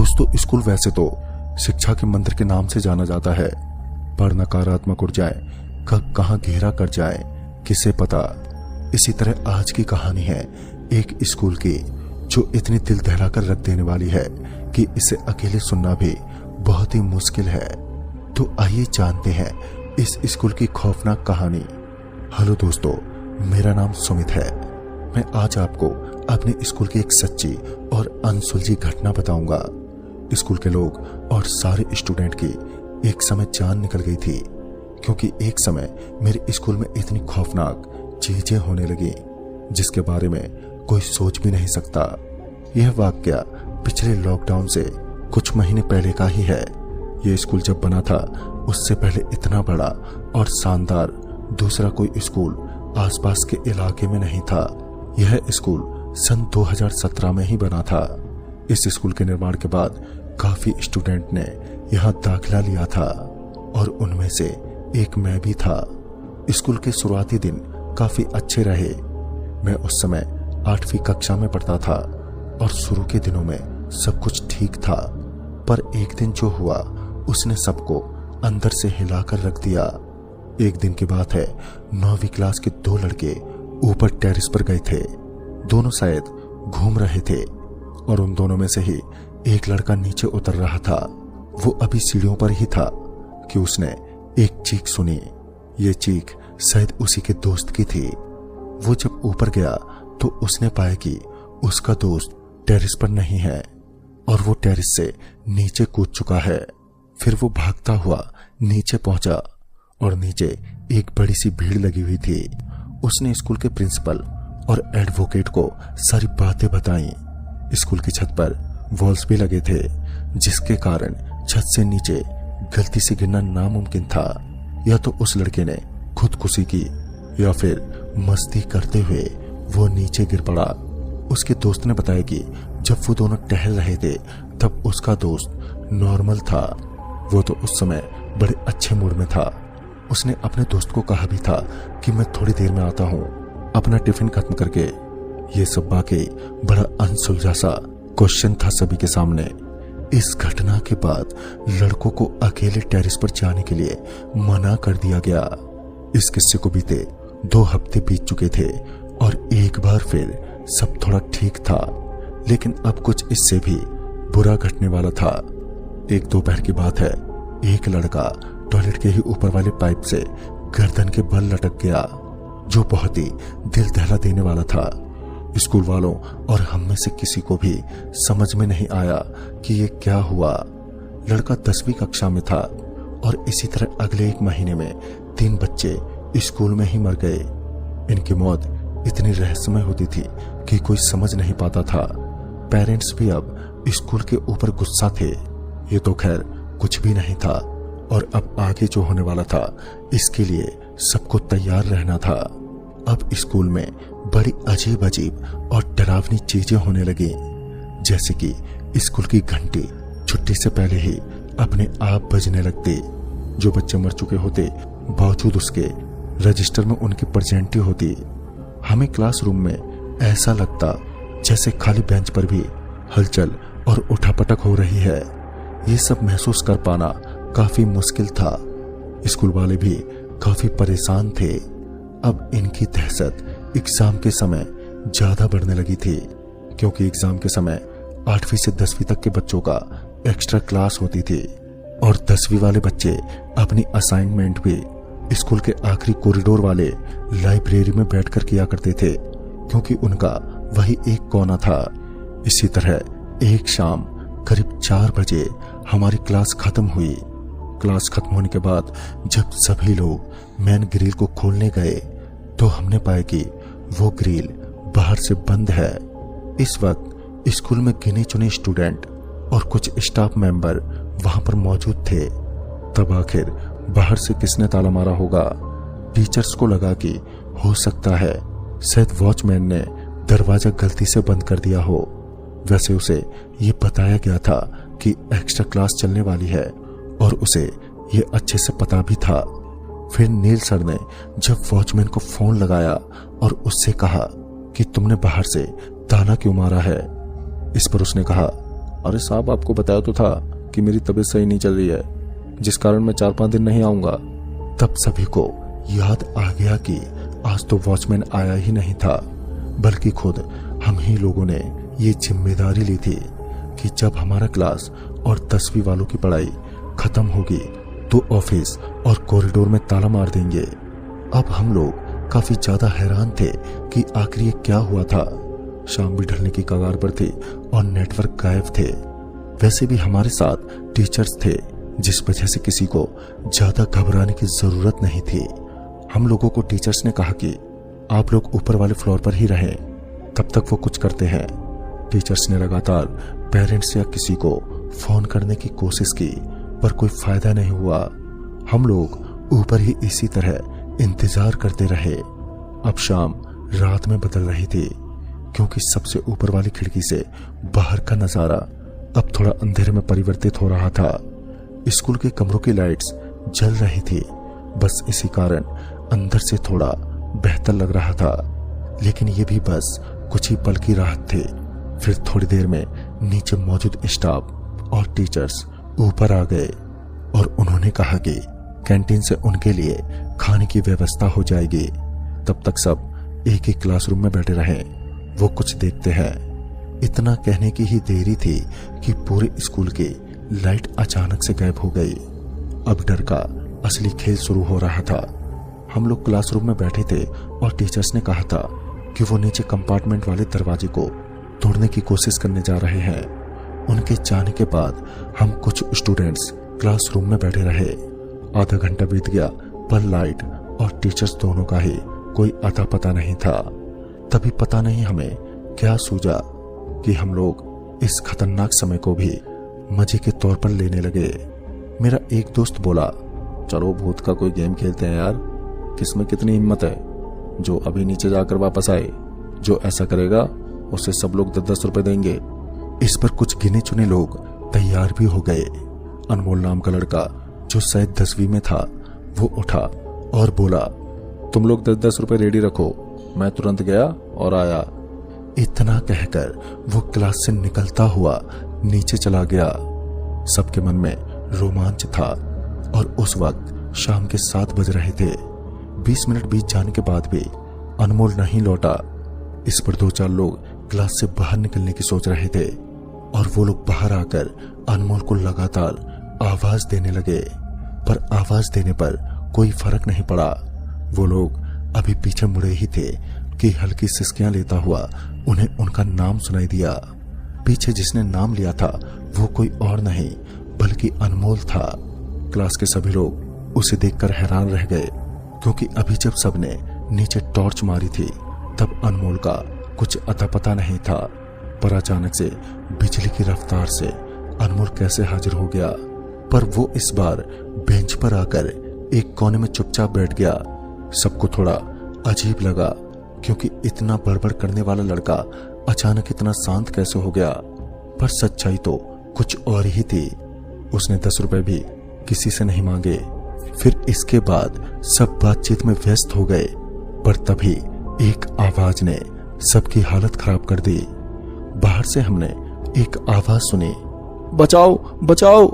दोस्तों, स्कूल वैसे तो शिक्षा के मंदिर के नाम से जाना जाता है, पर नकारात्मक ऊर्जाएं कब कहां घेरा कर जाए किसे पता। इसी तरह आज की कहानी है एक स्कूल की, जो इतनी दिल दहला कर रख देने वाली है कि इसे अकेले सुनना भी बहुत ही मुश्किल है। तो आइए जानते हैं इस स्कूल की खौफनाक कहानी। हेलो दोस्तों, मेरा नाम सुमित है। मैं आज आपको अपने स्कूल की एक सच्ची और अनसुलझी घटना बताऊंगा। स्कूल के लोग और सारे स्टूडेंट की एक समय जान निकल गई थी, क्योंकि एक समय मेरे स्कूल में इतनी खौफनाक चीजें होने लगी जिसके बारे में कोई सोच भी नहीं सकता। यह वाकया पिछले लॉकडाउन से कुछ महीने पहले का ही है। यह स्कूल जब बना था उससे पहले इतना बड़ा और शानदार दूसरा कोई स्कूल आसपास के इलाके में नहीं था। यह स्कूल सन 2017 में ही बना था। इस स्कूल के निर्माण के बाद काफी स्टूडेंट ने यहाँ दाखिला लिया था और उनमें से एक मैं भी था। स्कूल के शुरुआती दिन काफी अच्छे रहे। मैं उस समय 8वीं कक्षा में पढ़ता था और शुरू के दिनों में सब कुछ ठीक था, पर एक दिन जो हुआ उसने सबको अंदर से हिलाकर रख दिया। एक दिन की बात है, 9वीं क्लास के 2 लड़के ऊपर टेरेस पर गए थे। दोनों शायद घूम रहे थे और उन दोनों में से ही एक लड़का नीचे उतर रहा था। वो अभी सीढ़ियों पर ही था कि उसने एक चीख सुनी। ये चीख शायद उसी के दोस्त की थी। वो जब ऊपर गया तो उसने पाया कि उसका दोस्त टेरेस पर नहीं है और वो टेरेस से नीचे कूद चुका है। फिर वो भागता हुआ नीचे पहुंचा और नीचे एक बड़ी सी भीड़ लगी हुई थी। उसने स्कूल के प्रिंसिपल और एडवोकेट को सारी बातें बताई। स्कूल की छत पर वॉल्स भी लगे थे, जिसके कारण छत से नीचे गलती से गिरना नामुमकिन था। या तो उस लड़के ने खुदकुशी की या फिर मस्ती करते हुए वो नीचे गिर पड़ा। उसके दोस्त ने बताया कि जब वो दोनों टहल रहे थे तब उसका दोस्त नॉर्मल था। वो तो उस समय बड़े अच्छे मूड में था। उसने अपने दोस्त को कहा भी था कि मैं थोड़ी देर में आता हूँ अपना टिफिन खत्म करके। ये सब वाकई बड़ा अनसुलझा सा क्वेश्चन था सभी के सामने। इस घटना के बाद लड़कों को अकेले टेरेस पर जाने के लिए मना कर दिया गया। इस किस्से को बीते 2 हफ्ते बीत चुके थे और एक बार फिर सब थोड़ा ठीक था, लेकिन अब कुछ इससे भी बुरा घटने वाला था। एक दोपहर की बात है, एक लड़का टॉयलेट के ही ऊपर वाले पाइप से गर्दन के बल लटक गया, जो बहुत ही दिल दहला देने वाला था। स्कूल वालों और हम में से किसी को भी समझ में नहीं आया कि ये क्या हुआ। लड़का 10वीं कक्षा में था और इसी तरह अगले 1 महीने में 3 बच्चे स्कूल में ही मर गए। इनकी मौत इतनी रहस्यमय होती थी कि कोई समझ नहीं पाता था। पेरेंट्स भी अब स्कूल के ऊपर गुस्सा थे। ये तो खैर कुछ भी नहीं था और अब आगे जो होने वाला था इसके लिए सबको तैयार रहना था। अब स्कूल में बड़ी अजीब अजीब और डरावनी चीजें होने लगी, जैसे कि स्कूल की घंटी छुट्टी से पहले ही अपने आप बजने लगती। जो बच्चे मर चुके होते बावजूद उसके रजिस्टर में उनकी प्रेजेंटी होती। हमें क्लासरूम में ऐसा लगता जैसे खाली बेंच पर भी हलचल और उठापटक हो रही है। ये सब महसूस कर पाना काफी मुश्किल था। स्कूल वाले भी काफी परेशान थे। अब इनकी दहशत एग्जाम के समय ज्यादा बढ़ने लगी थी, क्योंकि एग्जाम के समय 8वीं से 10वीं तक के बच्चों का एक्स्ट्रा क्लास होती थी और 10वीं वाले बच्चे अपनी असाइनमेंट भी स्कूल के आखिरी कॉरिडोर वाले लाइब्रेरी में बैठकर किया करते थे, क्योंकि उनका वही एक कोना था। इसी तरह एक शाम करीब 4 बजे हमारी क्लास खत्म हुई। क्लास खत्म होने के बाद जब सभी लोग मेन ग्रिल को खोलने गए तो हमने पाया कि वो ग्रिल बाहर से बंद है। इस वक्त स्कूल में गिने चुने स्टूडेंट और कुछ स्टाफ मेंबर वहां पर मौजूद थे। तब आखिर बाहर से किसने ताला मारा होगा? टीचर्स को लगा कि हो सकता है शायद वॉचमैन ने दरवाजा गलती से बंद कर दिया हो। वैसे उसे ये बताया गया था कि एक्स्ट्रा क्लास चलने वाली है और उसे ये अच्छे से पता भी था। फिर नील सर ने जब वॉचमैन को फोन लगाया और उससे कहा कि तुमने बाहर से ताला क्यों मारा है, इस पर उसने कहा अरे साहब, आपको बताया तो था कि मेरी तबीयत सही नहीं चल रही है, जिस कारण मैं 4-5 दिन नहीं आऊंगा। तब सभी को याद आ गया कि आज तो वॉचमैन आया ही नहीं था, बल्कि खुद हम ही लोगों ने ये जिम्मेदारी ली थी कि जब हमारा क्लास और 10वीं वालों की पढ़ाई खत्म होगी तो ऑफिस और कॉरिडोर में ताला मार देंगे। अब हम लोग काफी ज्यादा हैरान थे कि आखिर ये क्या हुआ था। शाम भी ढलने की कगार पर थी और नेटवर्क गायब थे। वैसे भी हमारे साथ टीचर्स थे, जिस वजह से किसी को ज्यादा घबराने की जरूरत नहीं थी। हम लोगों को टीचर्स ने कहा कि आप लोग ऊपर वाले फ्लोर पर ही रहें, तब तक वो कुछ करते हैं। टीचर्स ने लगातार पेरेंट्स या किसी को फोन करने की कोशिश की, पर कोई फायदा नहीं हुआ। हम लोग ऊपर ही इसी तरह इंतजार करते रहे। अब शाम रात में बदल रही थी, क्योंकि सबसे ऊपर वाली खिड़की से बाहर का नजारा अब थोड़ा अंधेरे में परिवर्तित हो रहा था। स्कूल के कमरों की लाइट्स जल रही थी, बस इसी कारण अंदर से थोड़ा बेहतर लग रहा था। लेकिन ये भी बस कुछ ही पल की राहत थी। फिर थोड़ी देर में नीचे मौजूद स्टाफ और टीचर्स ऊपर आ गए और उन्होंने कहा कि कैंटीन से उनके लिए खाने की व्यवस्था हो जाएगी। तब तक सब एक ही क्लासरूम में बैठे रहे, वो कुछ देखते हैं। इतना कहने की ही देरी थी कि पूरे स्कूल की लाइट अचानक से गायब हो गई। अब डर का असली खेल शुरू हो रहा था। हम लोग क्लासरूम में बैठे थे और टीचर्स ने कहा था कि वो नीचे कंपार्टमेंट वाले दरवाजे को तोड़ने की कोशिश करने जा रहे हैं। उनके जाने के बाद हम कुछ स्टूडेंट्स क्लासरूम में बैठे रहे। आधा घंटा बीत गया, पर लाइट और टीचर्स दोनों का ही कोई अता पता नहीं था। तभी पता नहीं हमें क्या सूझा कि हम लोग इस खतरनाक समय को भी मजे के तौर पर लेने लगे। मेरा एक दोस्त बोला, चलो भूत का कोई गेम खेलते हैं यार, किसमें कितनी हिम्मत है, जो अभी नीचे जाकर वापस आए, जो ऐसा करेगा उसे सब लोग 10-10 रुपए देंगे। इस पर कुछ गिने चुने लोग तैयार भी हो गए। अनमोल नाम का लड़का, जो शायद 10वीं में था, वो उठा और बोला, तुम लोग 10-10 रुपए रेडी रखो, मैं तुरंत गया और आया। इतना कहकर वो क्लास से निकलता हुआ नीचे चला गया। सबके मन में रोमांच था और उस वक्त शाम के 7 बज रहे थे। 20 मिनट बीत जाने के बाद भी अनमोल नहीं लौटा। इस पर 2-4 लोग क्लास से बाहर निकलने की सोच रहे थे और वो लोग बाहर आकर अनमोल को लगातार आवाज देने लगे, पर आवाज देने पर कोई फर्क नहीं पड़ा। वो लोग अभी पीछे मुड़े ही थे कि हल्की सिसकियां लेता हुआ उन्हें उनका नाम सुनाई दिया। पीछे जिसने नाम लिया था वो कोई और नहीं बल्कि अनमोल था। क्लास के सभी लोग उसे देखकर हैरान रह गए, क्योंकि अभी जब सबने नीचे टॉर्च मारी थी तब अनमोल का कुछ अता पता नहीं था। पर अचानक से बिजली की रफ्तार से अनमोल कैसे हाजिर हो गया। पर वो इस बार बेंच पर आकर एक कोने में चुपचाप बैठ गया। सबको थोड़ा अजीब लगा, क्योंकि इतना बड़बड़ करने वाला लड़का अचानक इतना शांत कैसे हो गया। पर सच्चाई तो कुछ और ही थी। उसने 10 रुपए भी किसी से नहीं मांगे। फिर इसके बाद सब बातचीत में व्यस्त हो गए, पर तभी एक आवाज ने सबकी हालत खराब कर दी। बाहर से हमने एक आवाज सुनी, बचाओ बचाओ।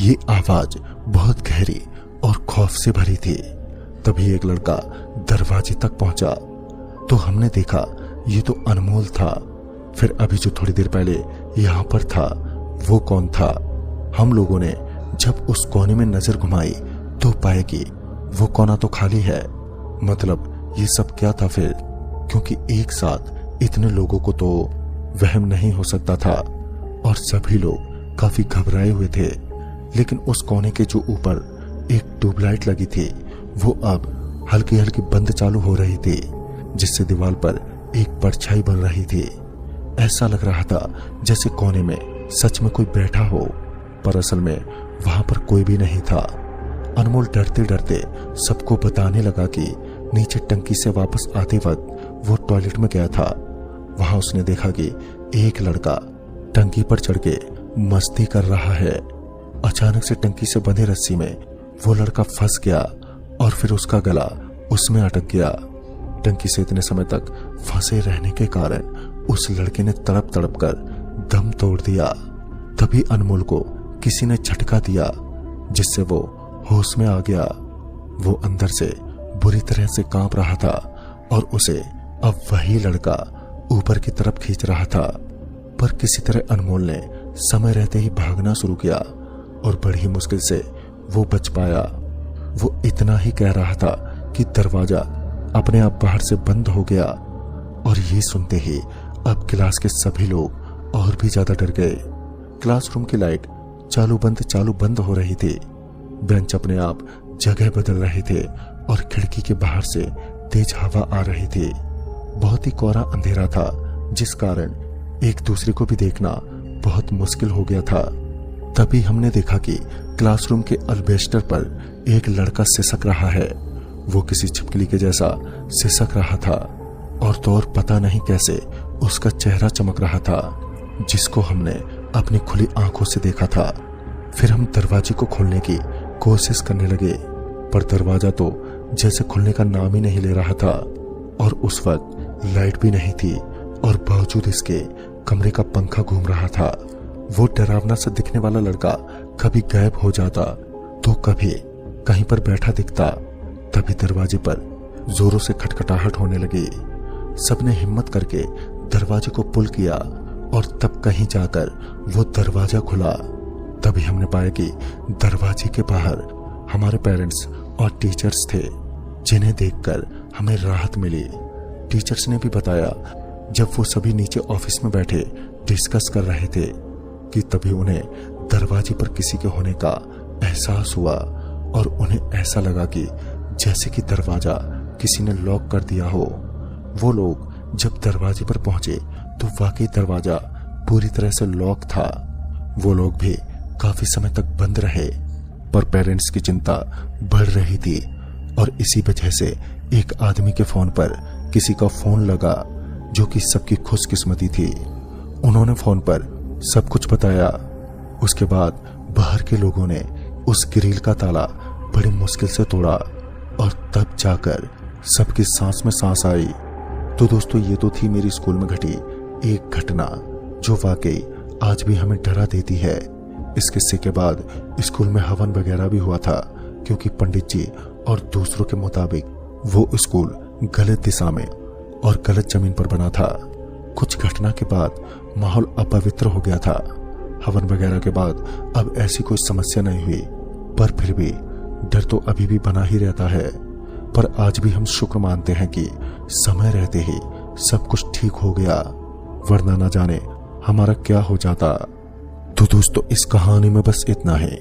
ये आवाज बहुत गहरी और खौफ से भरी थी। तभी एक लड़का दरवाजे तक पहुंचा तो हमने देखा ये तो अनमोल था। फिर अभी जो थोड़ी देर पहले यहाँ पर था वो कौन था। हम लोगों ने जब उस कोने में नजर घुमाई तो पाए कि वो कोना तो खाली है। मतलब ये सब क्या था फिर, क्योंकि एक साथ इतने लोगों को तो वहम नहीं हो सकता था और सभी लोग काफी घबराए हुए थे। लेकिन उस कोने के जो ऊपर एक ट्यूबलाइट लगी थी वो अब हल्की हल्की बंद चालू हो रही थी, जिससे दीवार पर एक परछाई बन रही थी। ऐसा लग रहा था जैसे कोने में सच में कोई बैठा हो, पर असल में वहां पर कोई भी नहीं था। अनमोल डरते डरते सबको बताने लगा कि नीचे टंकी से वापस आते वक्त वो टॉयलेट में गया था। वहां उसने देखा कि एक लड़का टंकी पर चढ़ के मस्ती कर रहा है। अचानक से टंकी से बंधे रस्सी में वो लड़का फंस गया और फिर उसका गला उसमें अटक गया। टंकी से इतने समय तक फंसे रहने के कारण उस लड़के ने तड़प तड़प कर दम तोड़ दिया। तभी अनमोल को किसी ने झटका दिया जिससे वो होश में आ गया। वो अंदर से बुरी तरह से कांप रहा था और उसे अब वही लड़का ऊपर की तरफ खींच रहा था। पर किसी तरह अनमोल ने समय रहते ही भागना शुरू किया और बड़ी मुश्किल से वो बच पाया। वो इतना ही कह रहा था कि दरवाजा अपने आप बाहर से बंद हो गया और ये सुनते ही अब क्लास के सभी लोग और भी ज्यादा डर गए। क्लासरूम की लाइट चालू बंद हो रही थी। बेंच अपने आप जगह बदल रहे थे और खिड़की के बाहर से तेज हवा आ रही थी। बहुत ही कोहरा अंधेरा था जिस कारण एक दूसरे को भी देखना बहुत मुश्किल हो गया था। तभी हमने देखा कि क्लासरूम के अल्बेस्टर पर एक लड़का सिसक रहा है। वो किसी छिपकली के जैसा सिसक रहा था और तो और पता नहीं कैसे उसका चेहरा चमक रहा था जिसको हमने अपनी खुली आंखों से देखा था। फिर हम दरवाजे को खोलने की कोशिश करने लगे पर दरवाजा तो जैसे खुलने का नाम ही नहीं ले रहा था और उस वक्त लाइट भी नहीं थी और बावजूद इसके कमरे का पंखा घूम रहा था। वो डरावना सा दिखने वाला लड़का कभी गायब हो जाता तो कभी कहीं पर बैठा दिखता। तभी दरवाजे पर जोरों से खटखटाहट होने लगी। सबने हिम्मत करके दरवाजे को पुल किया और तब कहीं जाकर वो दरवाजा खुला। तभी हमने पाया कि दरवाजे के बाहर हमारे पेरेंट्स और टीचर्स थे जिन्हें देखकर हमें राहत मिली। टीचर्स ने भी बताया जब वो सभी नीचे ऑफिस में बैठे डिस्कस कर रहे थे कि तभी उन्हें दरवाजे पर किसी के होने का एहसास हुआ और उन्हें ऐसा लगा कि जैसे कि दरवाजा किसी ने लॉक कर दिया हो। वो लोग जब दरवाजे पर पहुंचे तो वाकई दरवाजा पूरी तरह से लॉक था। वो लोग भी काफी समय तक बंद रहे पर पेरेंट्स की चिंता बढ़ रही थी और इसी वजह से एक आदमी के फोन पर किसी का फोन लगा जो कि सबकी खुशकिस्मती थी। उन्होंने फोन पर सब कुछ बताया। उसके बाद बाहर के लोगों ने उस ग्रिल का ताला बड़ी मुश्किल से तोड़ा और तब जाकर सबकी सांस में सांस आई। तो दोस्तों ये तो थी मेरी स्कूल में घटी एक घटना जो वाकई आज भी हमें डरा देती है। इस किस्से के बाद स्कूल में हवन वगैरह भी हुआ था क्योंकि पंडित जी और दूसरों के मुताबिक वो स्कूल गलत दिशा में और गलत जमीन पर बना था। कुछ घटना के बाद माहौल अपवित्र हो गया था। हवन वगैरह के बाद अब ऐसी कोई समस्या नहीं हुई पर फिर भी डर तो अभी भी बना ही रहता है। पर आज भी हम शुक्र मानते हैं कि समय रहते ही सब कुछ ठीक हो गया, वरना न जाने हमारा क्या हो जाता। तो दोस्तों इस कहानी में बस इतना है।